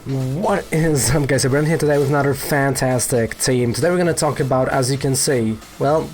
What is up, guys? We're here today with another fantastic team. Today we're going to talk about, as you can see, well,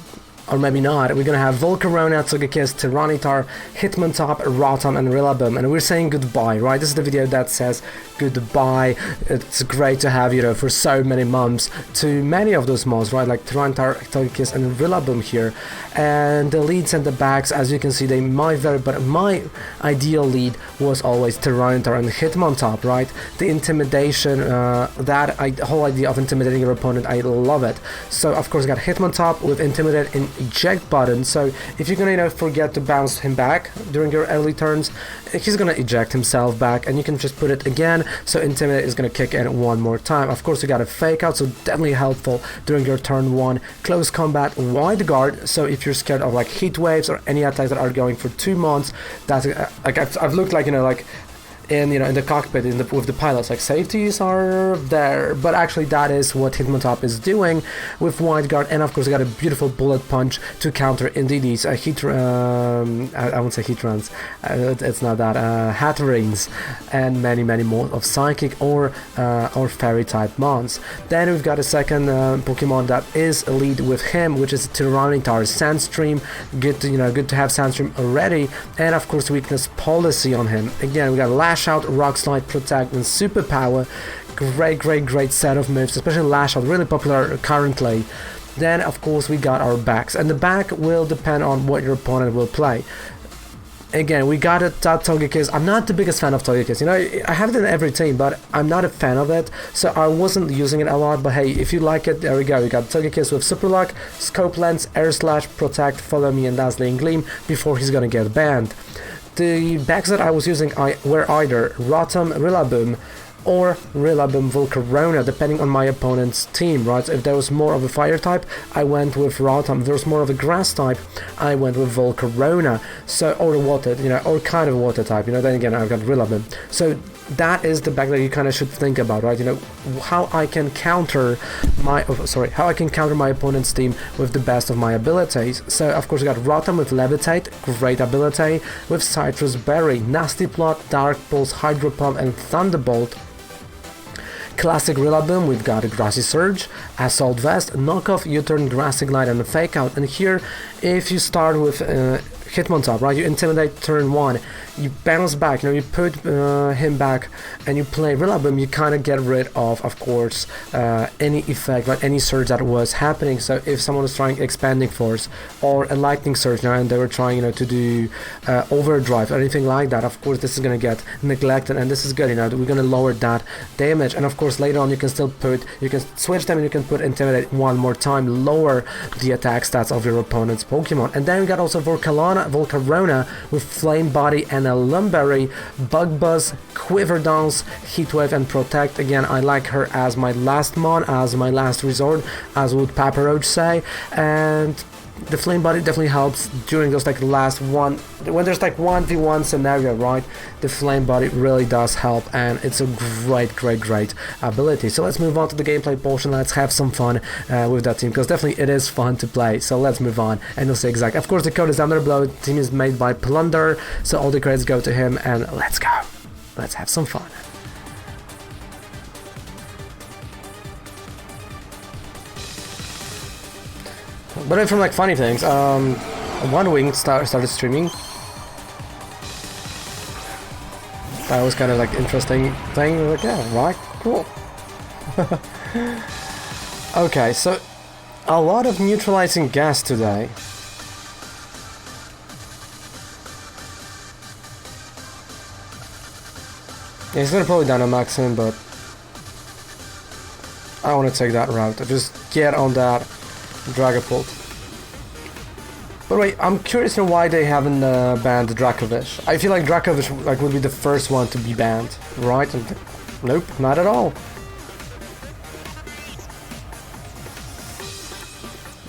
or maybe not, we're gonna have Volcarona, Togekiss, Tyranitar, Hitmontop, Rotom, and Rillaboom, and we're saying goodbye, right? This is the video that says goodbye. It's great to have, you know, for so many months, to many of those mons, right? Like Tyranitar, Togekiss, and Rillaboom here. And the leads and the backs, as you can see, they might vary, but my ideal lead was always Tyranitar and Hitmontop, right? The intimidation, whole idea of intimidating your opponent, I love it. So, of course, I got Hitmontop with Intimidate in eject button, so if you're gonna, you know, forget to bounce him back during your early turns, he's gonna eject himself back, and you can just put it again, so Intimidate is gonna kick in one more time. Of course, you got a Fake Out, so definitely helpful during your turn 1. Close Combat, Wide Guard, so if you're scared of like heat waves or any attacks that are going for 2 months, that's like I've looked like, you know, like in the cockpit with the pilots, like safeties are there, but actually that is what Hitmontop is doing with Wide Guard. And of course, I got a beautiful Bullet Punch to counter indeed these heat I won't say heat runs, it's not that, Hatterings, and many more of Psychic or Fairy type mons. Then we've got a second Pokemon that is a lead with him, which is Tyranitar, Sandstream. Good to have Sandstream already, and of course Weakness Policy on him. Again, we got Lash Out, Rock Slide, Protect, and Superpower. Great set of moves, especially Lash Out, really popular currently. Then of course we got our backs, and the back will depend on what your opponent will play. Again, we got that Togekiss. I'm not the biggest fan of Togekiss, you know, I have it in every team, but I'm not a fan of it, so I wasn't using it a lot. But hey, if you like it, there we go. We got Togekiss with Super Luck, Scope Lens, Air Slash, Protect, Follow Me, and Dazzling Gleam before he's gonna get banned. The backs that I was using were either Rotom, Rillaboom, or Rillaboom, Volcarona, depending on my opponent's team, right? So if there was more of a fire type, I went with Rotom. If there was more of a grass type, I went with Volcarona. So, or water, you know, or kind of water type, you know. Then again, I've got Rillaboom. So that is the back that you kind of should think about, right? You know, how I can counter my opponent's team with the best of my abilities. So of course, I got Rotom with Levitate, great ability, with Citrus Berry, Nasty Plot, Dark Pulse, Hydro Pump, and Thunderbolt. Classic Rillaboom, we've got a Grassy Surge, Assault Vest, Knockoff, U-Turn, Grassy Glide, and a Fake Out. And here, if you start with Hitmontop, right, you Intimidate turn 1, you bounce back, you know, you put him back, and you play Rillaboom, you kind of get rid of course, any effect, right, any surge that was happening. So if someone was trying Expanding Force or a Lightning Surge now, and they were trying, you know, to do Overdrive or anything like that, of course this is going to get neglected, and this is good, you know, we're going to lower that damage. And of course later on you can switch them, and you can put Intimidate one more time, lower the attack stats of your opponent's Pokemon. And then we got also Volcarona with Flame Body and a Lumberry, Bug Buzz, Quiver Dance, Heatwave, and Protect. Again, I like her as my last mon, as my last resort, as would Papa Roach say. And the Flame Body definitely helps during those like last one, when there's like 1v1 scenario, right? The Flame Body really does help, and it's a great ability. So let's move on to the gameplay portion. Let's have some fun with that team, because definitely it is fun to play. So let's move on, and you'll see exactly. Of course, the code is down there below. The team is made by Plunder, so all the credits go to him, and let's go. Let's have some fun. But from like funny things, One Wing started streaming. That was kind of like interesting thing. Like, yeah, right, cool. Okay, so a lot of neutralizing gas today. Yeah, he's gonna probably Dynamax him, but I don't want to take that route. I just get on that Dragapult. But wait, I'm curious to know why they haven't banned Dracovish. I feel like Dracovish would be the first one to be banned, right? And nope, not at all.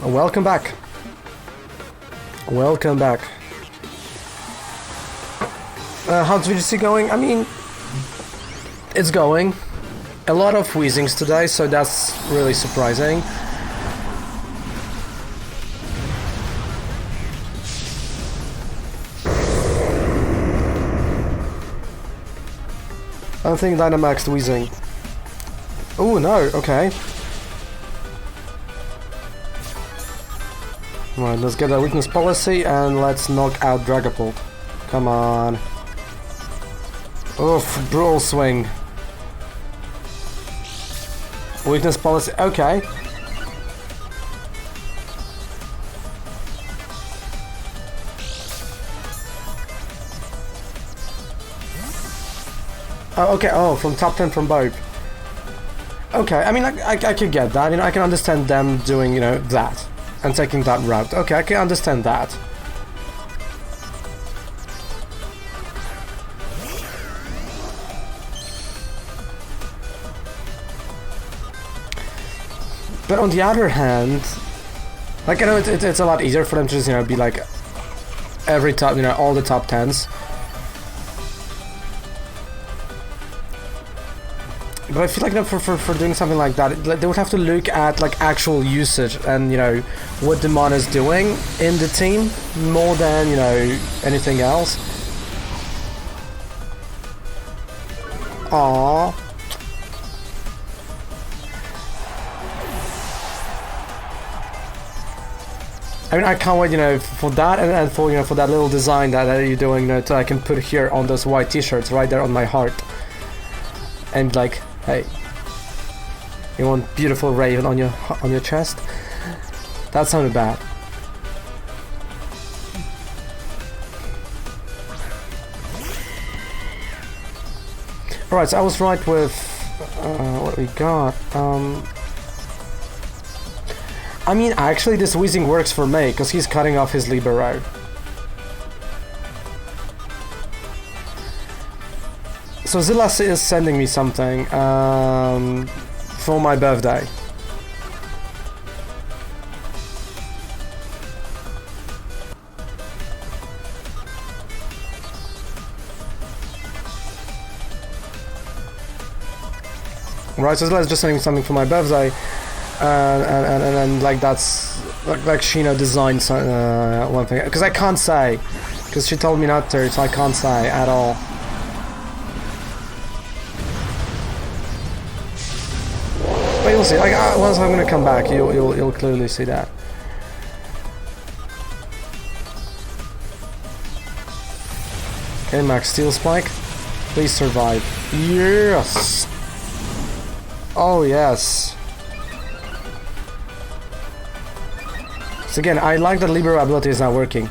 Welcome back. Welcome back. How's VGC going? I mean, it's going. A lot of Weezings today, so that's really surprising. I don't think Dynamax Weezing. Oh no, okay. Alright, let's get a weakness policy and let's knock out Dragapult. Come on. Oof, brutal swing. Weakness policy, okay. Oh, okay, oh, from top 10 from both. Okay, I mean, I could get that, you know, I can understand them doing, you know, that. And taking that route. Okay, I can understand that. But on the other hand, like, I know it's a lot easier for them to just, you know, be like every top, you know, all the top 10s. But I feel like, you know, for doing something like that, they would have to look at like actual usage and, you know, what the mon is doing in the team more than, you know, anything else. Aww. I mean, I can't wait, you know, for that and for, you know, for that little design that you're doing, you know, that I can put here on those white t-shirts right there on my heart. And like, hey, you want beautiful raven on your chest? That sounded bad. Alright, so I was right with what we got. I mean, actually this Weezing works for me, because he's cutting off his Libero. So Zilla is sending me something for my birthday. Right, so Zilla is just sending me something for my birthday, and like that's like Shino designed one thing, because I can't say, because she told me not to, so I can't say at all. But you'll see. Like once I'm gonna come back, you'll clearly see that. Okay, Max Steel Spike, please survive. Yes. Oh yes. So again, I like that Libero ability is not working.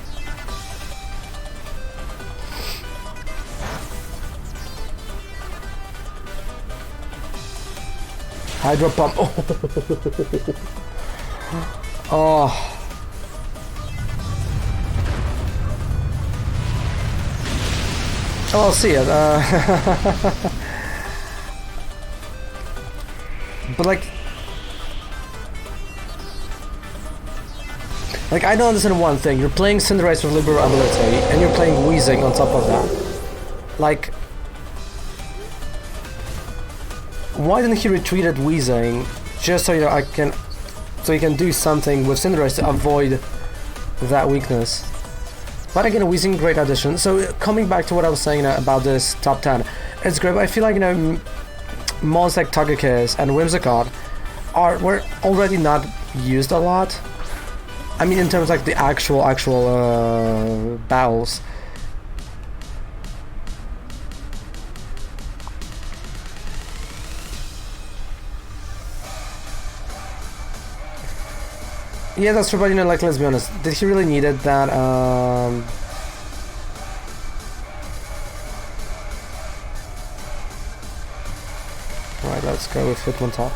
Hydro Pump. Oh. Oh, I'll see it. But like I don't understand one thing. You're playing Cinderace with Libero ability, and you're playing Weezing on top of that. Like, why didn't he retreat at Weezing just so, you know, so he can do something with Cinderace to avoid that weakness? But again, Weezing, great addition. So coming back to what I was saying about this top 10, it's great. But I feel like, you know, mons like Togekiss and Whimsicott were already not used a lot. I mean, in terms of like the actual battles. Yeah, that's true, but you know, like, let's be honest, did he really needed that, Right, let's go with Hitmontop.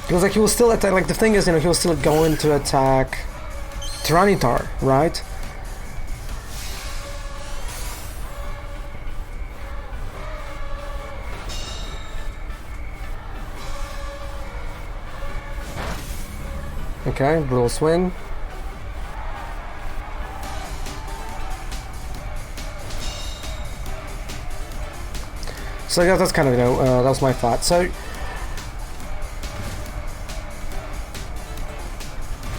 Because like he will still attack, like the thing is, you know, he was still going to attack Tyranitar, right? Okay, brutal swing. So yeah, that's kind of, you know, that was my thought. So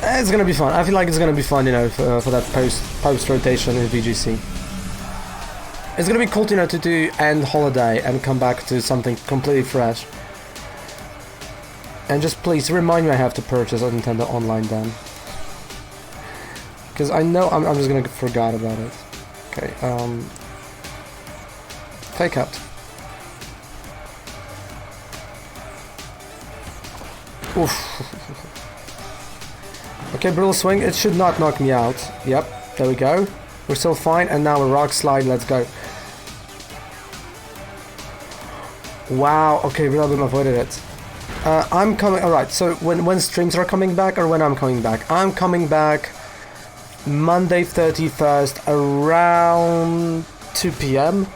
it's gonna be fun. I feel like it's gonna be fun, you know, for that post rotation in VGC. It's gonna be cool, you know, to do end holiday and come back to something completely fresh. And just please remind me I have to purchase a Nintendo Online then. Because I know I'm just gonna forget about it. Okay, take out. Oof. Okay, Brutal Swing, it should not knock me out. Yep, there we go. We're still fine, and now a Rock Slide, let's go. Wow, okay, really avoided it. I'm coming, alright, so when streams are coming back, or when I'm coming back? I'm coming back Monday 31st around 2 PM.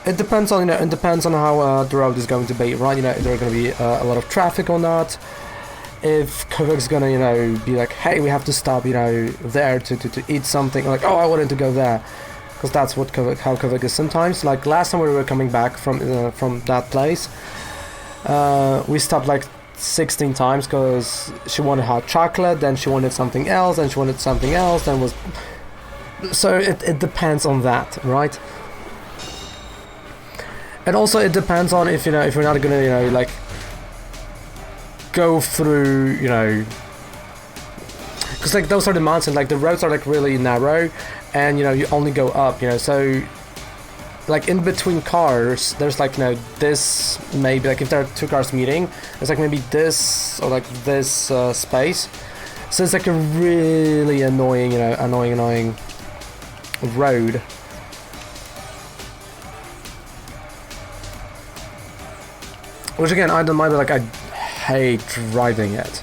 It depends on, you know, it depends on how the road is going to be, right? You know, if there's going to be a lot of traffic or not. If Kovac's gonna, you know, be like, hey, we have to stop, you know, there to eat something, like, oh, I wanted to go there, because that's what how Kovac is sometimes. Like last time we were coming back from that place, we stopped like 16 times because she wanted hot chocolate, then she wanted something else, and she wanted something else, then was. So it depends on that, right? And also it depends on if, you know, if we're not gonna, you know, like go through, you know, because like those are the mountains, like the roads are like really narrow, and you know you only go up, you know, so like in between cars there's like, you know, this maybe like if there are two cars meeting, there's like maybe this or like this space, so it's like a really annoying, you know, annoying road. Which again, I don't mind, but like I hate driving it.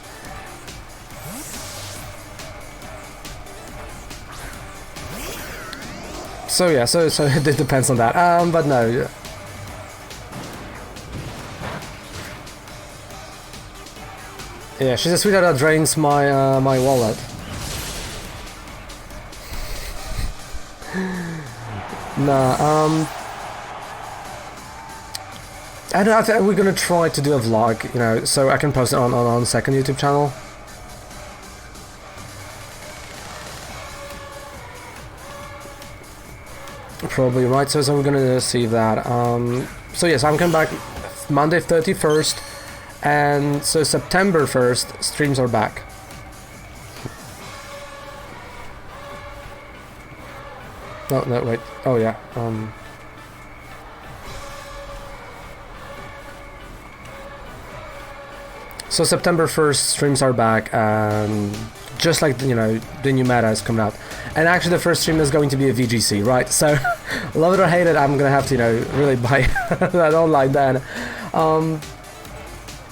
So yeah, so it depends on that. But no. Yeah, she's a sweetheart that drains my my wallet. Nah, I think we're gonna try to do a vlog, you know, so I can post it on second YouTube channel. Probably, right? So we're gonna see that. So yes, I'm coming back Monday 31st, and so September 1st streams are back. No, wait. Oh yeah. So September 1st streams are back, and just like, you know, the new meta is coming out. And actually the first stream is going to be a VGC, right? So love it or hate it, I'm gonna have to, you know, really buy that online then.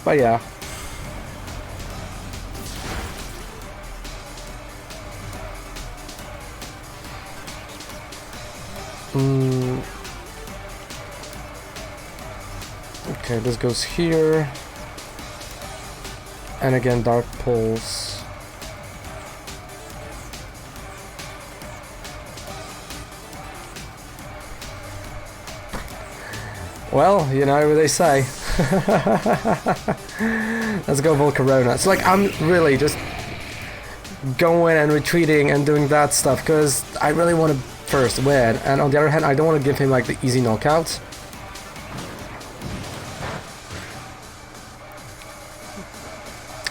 But yeah. Okay, this goes here. And again, Dark Pulse. Well, you know what they say. Let's go Volcarona. It's like I'm really just going and retreating and doing that stuff because I really want to first win. And on the other hand, I don't want to give him like the easy knockouts.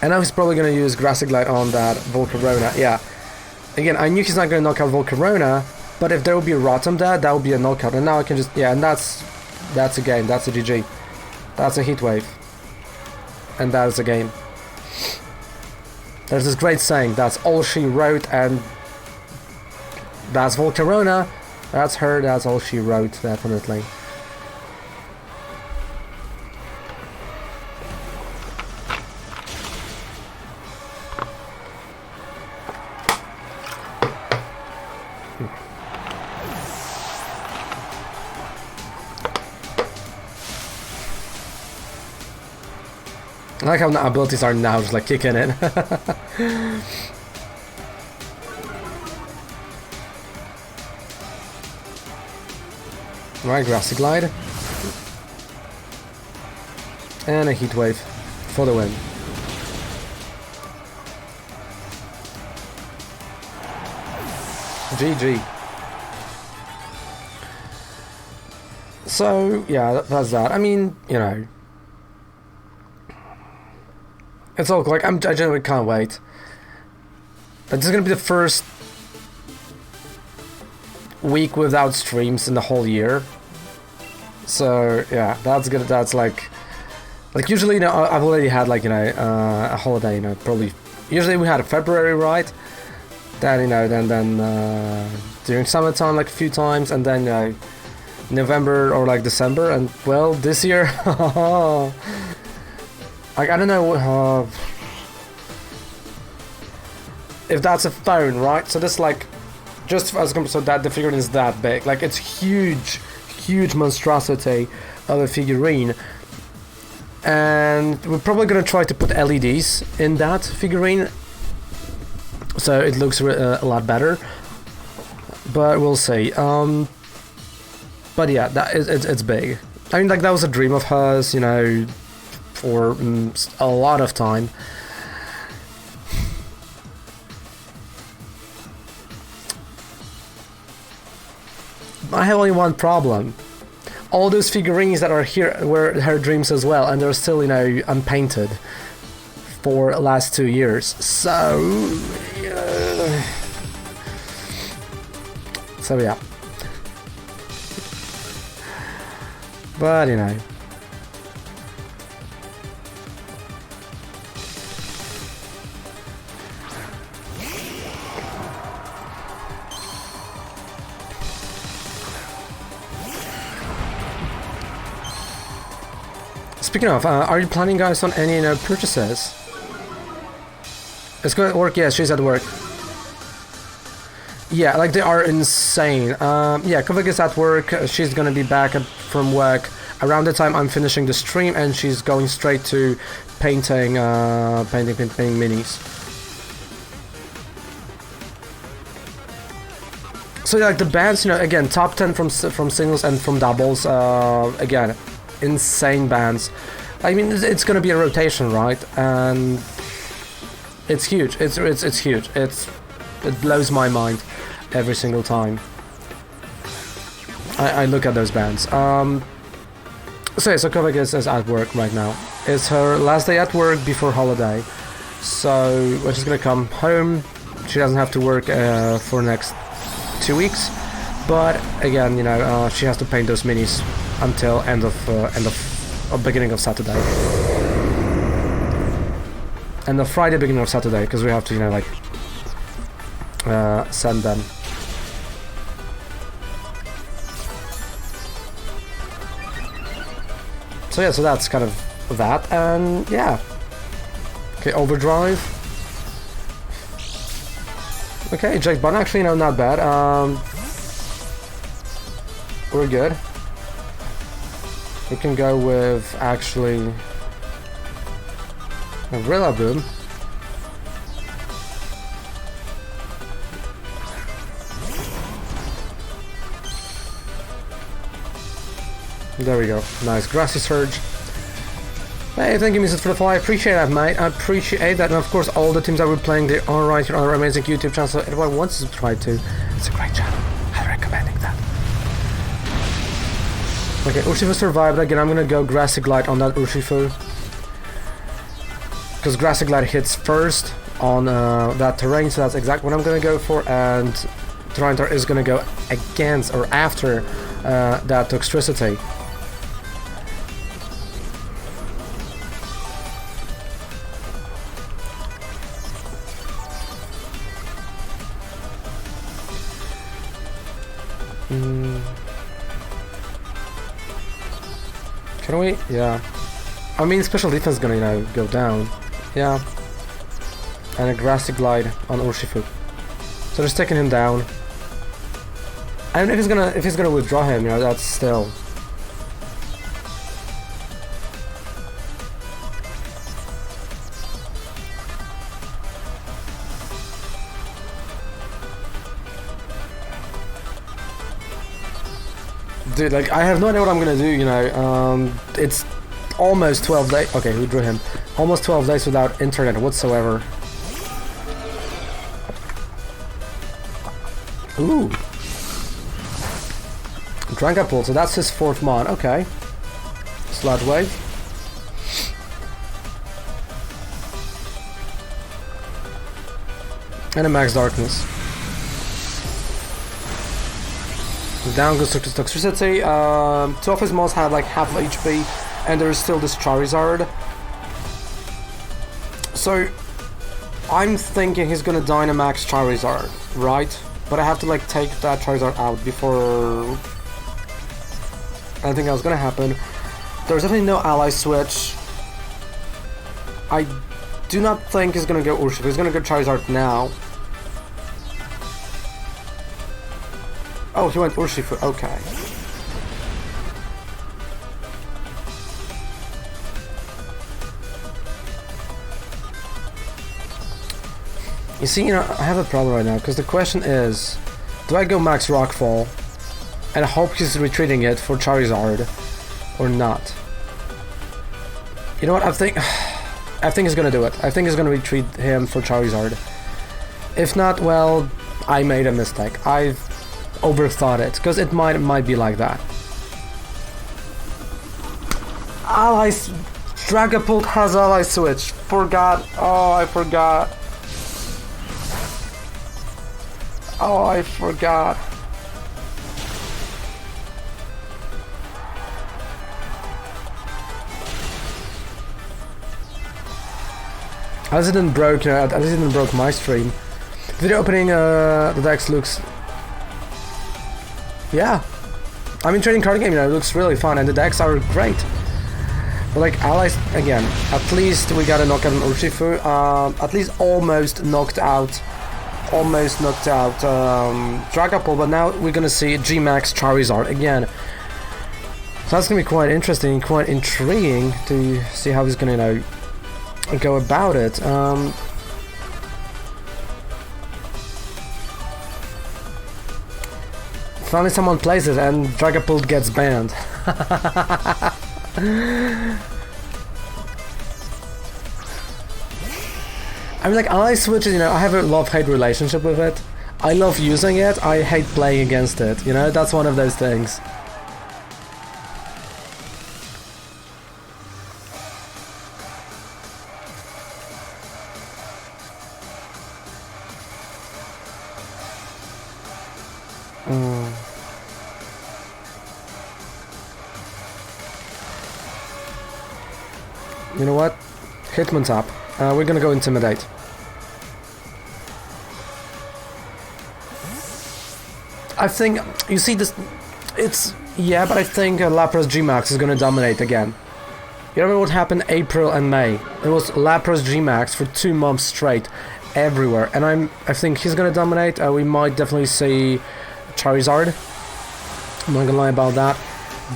And now he's probably going to use Grassy Glide on that Volcarona. Yeah. Again, I knew he's not going to knock out Volcarona, but if there would be a Rotom there, that would be a knockout. And now I can just... Yeah, and that's a game. That's a GG. That's a heat wave. And that is a game. There's this great saying, that's all she wrote, and that's Volcarona. That's her, that's all she wrote, definitely. I like how the abilities are now just like kicking in. Right, Grassy Glide. And a Heat Wave for the win. GG. So yeah, that's that. I mean, you know, it's all like I genuinely can't wait. This is gonna be the first week without streams in the whole year. So yeah, that's good. That's like usually, you know, I've already had like, you know, a holiday, you know, probably usually we had a February, right? Then, you know, then during summertime like a few times, and then, you know, November or like December, and well, this year, like I don't know if that's a phone, right? So this like just as so that the figurine is that big, like it's huge monstrosity of a figurine, and we're probably gonna try to put LEDs in that figurine so it looks a lot better, but we'll see. But yeah, it's big. I mean, like that was a dream of hers, you know, for a lot of time. I have only one problem. All those figurines that are here were her dreams as well, and they're still, you know, unpainted for the last 2 years. So yeah. But, you know. Speaking of, are you planning, guys, on any, you know, purchases? It's going to work. Yeah, she's at work. Yeah, like they are insane. Yeah, Kovik is at work. She's gonna be back from work around the time I'm finishing the stream, and she's going straight to painting, painting minis. So yeah, like the bands, you know, again, top 10 from singles and from doubles. Again, insane bands. I mean, it's gonna be a rotation, right? And it's huge. It's huge. It blows my mind every single time I look at those bands. So yeah, so Kovik is at work right now. It's her last day at work before holiday. So when she's gonna come home, she doesn't have to work for the next 2 weeks. But again, you know, she has to paint those minis until beginning of Saturday. And the Friday, beginning of Saturday, because we have to, you know, like send them. So yeah, so that's kind of that, and yeah. Okay, overdrive. Okay, Jake Bun, actually, no, not bad. We're good. We can go with, actually, a Rillaboom. There we go. Nice Grassy Surge. Hey, thank you, Mrs. for the follow. I appreciate that, mate. I appreciate that. And of course, all the teams that we're playing, they are right here on our amazing YouTube channel. So everyone wants to subscribe to. It's a great channel. I'm recommending that. Okay, Urshifu survived. Again, I'm gonna go Grassy Glide on that Urshifu. Because Grassy Glide hits first on that terrain, so that's exactly what I'm gonna go for. And Tyranitar is gonna go against or after that Toxtricity. Can we? Yeah. I mean, special defense is gonna, you know, go down. Yeah. And a Grassy Glide on Urshifu. So just taking him down. I don't know if he's gonna withdraw him, you know, that's still. Dude, like, I have no idea what I'm gonna do, you know. It's almost 12 days. Okay, who drew him? Almost 12 days without internet whatsoever. Ooh. Dragapult, so that's his 4th mon. Okay. Sludge Wave. And a Max Darkness. Down goes to Toxicity. 2 of his mons have like half HP, and there is still this Charizard. So, I'm thinking he's gonna Dynamax Charizard, right? But I have to like take that Charizard out before anything else gonna happen. There's definitely no ally switch. I do not think he's gonna go Urshifu. He's gonna go Charizard now. Oh, he went Urshifu. Okay. You see, I have a problem right now, because the question is, do I go Max Rockfall and hope he's retreating it for Charizard, or not? You know what, I think he's gonna do it. I think he's gonna retreat him for Charizard. If not, well, I made a mistake. I've overthought it, because it might be like that. Allies... Dragapult has ally switch. Forgot. Oh, I forgot. Oh, I forgot. At least it didn't broke, at least it didn't broke my stream. Video opening, the decks looks... Yeah. I mean, trading card game, it looks really fun, and the decks are great. But like, allies, again, at least we got a knockout on Urshifu, at least almost knocked out Dragapult, but now we're gonna see G-Max Charizard again. So that's gonna be quite interesting, quite intriguing to see how he's gonna, go about it. Finally someone plays it and Dragapult gets banned. I mean, like, ally switches, I have a love-hate relationship with it. I love using it, I hate playing against it, that's one of those things. You know what? Hitmontop. We're gonna go Intimidate. I think, you see this, yeah, but I think Lapras G-Max is gonna dominate again. You remember what happened April and May? It was Lapras G-Max for 2 months straight, everywhere, and I think he's gonna dominate. We might definitely see Charizard. I'm not gonna lie about that,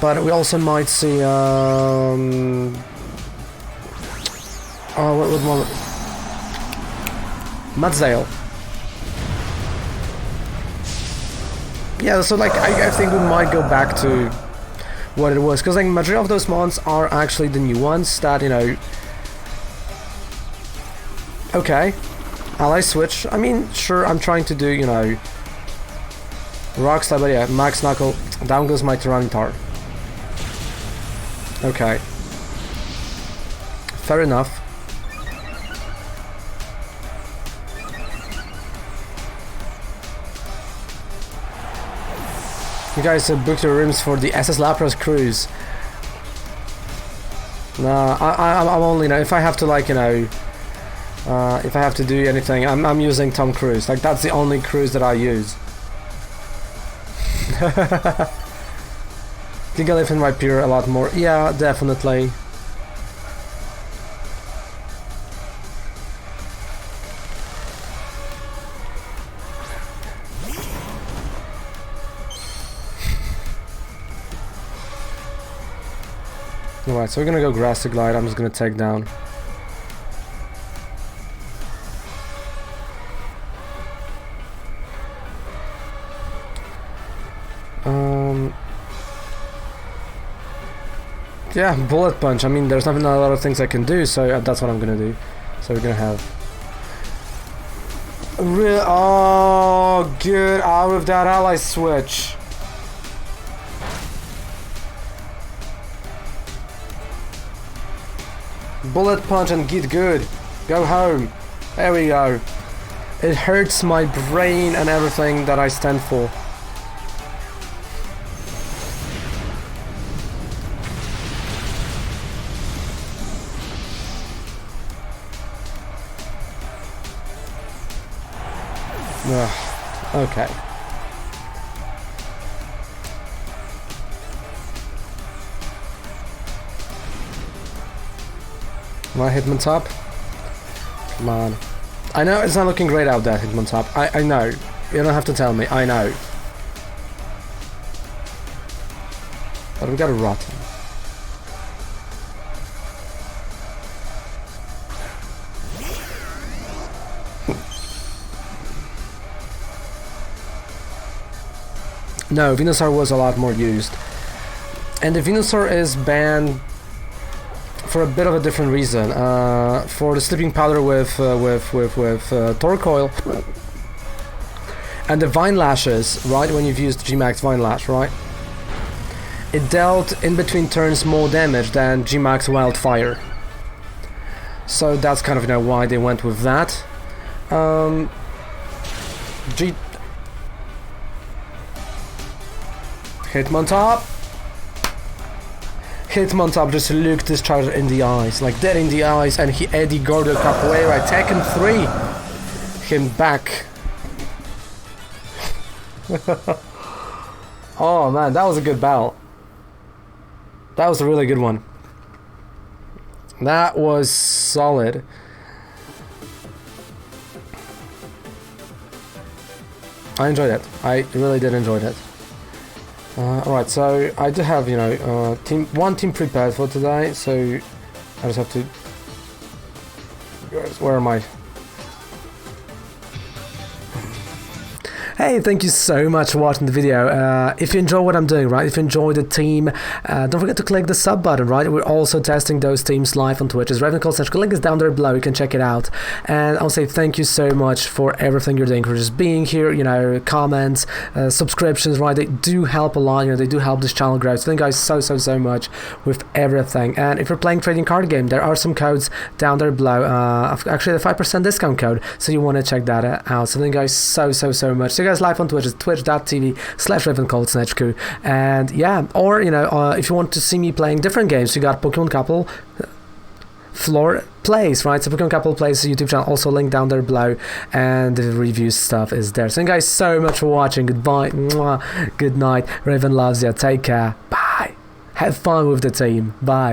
but we also might see, what one? Mudsdale. Yeah, so like I think we might go back to what it was, because like majority of those mons are actually the new ones that Okay, ally switch. I mean, sure, I'm trying to do Rock Slide, but yeah, Max Knuckle. Down goes my Tyranitar. Okay, fair enough. You guys booked your rooms for the SS Lapras cruise. Nah, I'm only, if I have to if I have to do anything, I'm using Tom Cruise. Like, that's the only cruise that I use. Think I live in my peer a lot more. Yeah, definitely. Alright, so we're gonna go Grass to Glide. I'm just gonna take down. Yeah, Bullet Punch. I mean, there's not a lot of things I can do, so that's what I'm gonna do. So we're gonna have... Oh, get out of that ally switch. Bullet punch and get good. Go home. There we go. It hurts my brain and everything that I stand for. Ugh. Okay. My Hitmontop? Come on. I know it's not looking great out there, Hitmontop. I know. You don't have to tell me. I know. But we got a Rotom. No, Venusaur was a lot more used. And the Venusaur is banned for a bit of a different reason. For the sleeping powder with Torkoil and the Vine Lashes, right? When you've used G-Max Vine Lash, right? It dealt in between turns more damage than G-Max Wildfire. So that's kind of, you know, why they went with that. Hitmontop. Hitmontop just looked this charger in the eyes, like dead in the eyes, and he Eddie Gordo Capoeira, Tekken 3 him back. Oh man, that was a good battle. That was a really good one. That was solid. I enjoyed it. I really did enjoy it. Alright, so I do have, you know, one team prepared for today, so I just have to... Where am I? Hey, thank you so much for watching the video. If you enjoy what I'm doing, right, if you enjoy the team, don't forget to click the sub button, right? We're also testing those teams live on Twitch. It's Ravenclaw / link is down there below, you can check it out. And I'll say thank you so much for everything you're doing, for just being here, you know, comments, subscriptions, right? They do help a lot, you know, they do help this channel grow. So thank you guys so much with everything. And if you're playing trading card game, there are some codes down there below. Actually, the 5% discount code, so you want to check that out. So thank you guys so much. So guys live on Twitch is twitch.tv/RavenColtsHQ, and yeah, or you know, if you want to see me playing different games, you got Pokemon Couple Floor Plays, right? So Pokemon Couple Plays YouTube channel, also linked down there below, and the review stuff is there. So thank you guys so much for watching. Goodbye, mwah, good night, Raven loves you, take care, bye, have fun with the team, bye.